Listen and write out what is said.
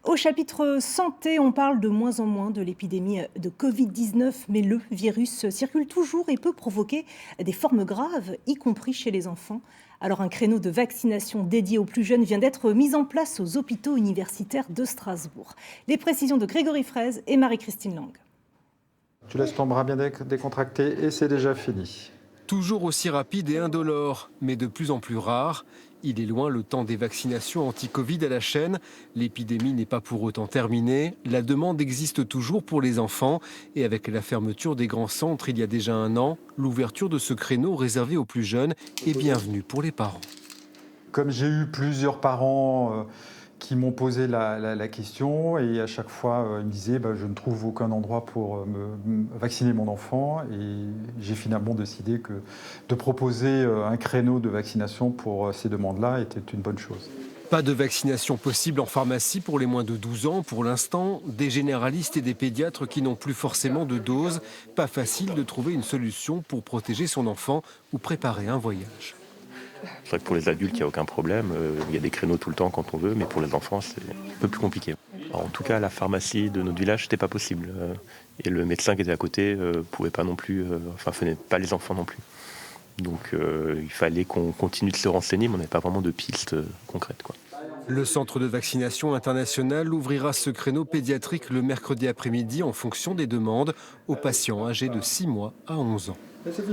Au chapitre santé, on parle de moins en moins de l'épidémie de Covid-19, mais le virus circule toujours et peut provoquer des formes graves, y compris chez les enfants. Alors un créneau de vaccination dédié aux plus jeunes vient d'être mis en place aux hôpitaux universitaires de Strasbourg. Les précisions de Grégory Fraise et Marie-Christine Lang. Tu laisses ton bras bien décontracté et c'est déjà fini. Toujours aussi rapide et indolore, mais de plus en plus rare. Il est loin le temps des vaccinations anti-Covid à la chaîne. L'épidémie n'est pas pour autant terminée. La demande existe toujours pour les enfants. Et avec la fermeture des grands centres il y a déjà un an, l'ouverture de ce créneau réservé aux plus jeunes est bienvenue pour les parents. Comme j'ai eu plusieurs parents qui m'ont posé la question et à chaque fois ils me disaient je ne trouve aucun endroit pour me vacciner mon enfant et j'ai finalement décidé que de proposer un créneau de vaccination pour ces demandes-là était une bonne chose. Pas de vaccination possible en pharmacie pour les moins de 12 ans pour l'instant. Des généralistes et des pédiatres qui n'ont plus forcément de dose. Pas facile de trouver une solution pour protéger son enfant ou préparer un voyage. C'est vrai que pour les adultes, il n'y a aucun problème. Il y a des créneaux tout le temps quand on veut, mais pour les enfants, c'est un peu plus compliqué. Alors, en tout cas, la pharmacie de notre village, c'était pas possible. Et le médecin qui était à côté pouvait pas non plus, venait pas les enfants non plus. Donc il fallait qu'on continue de se renseigner, mais on n'avait pas vraiment de pistes concrètes, quoi. Le centre de vaccination international ouvrira ce créneau pédiatrique le mercredi après-midi en fonction des demandes aux patients âgés de 6 mois à 11 ans.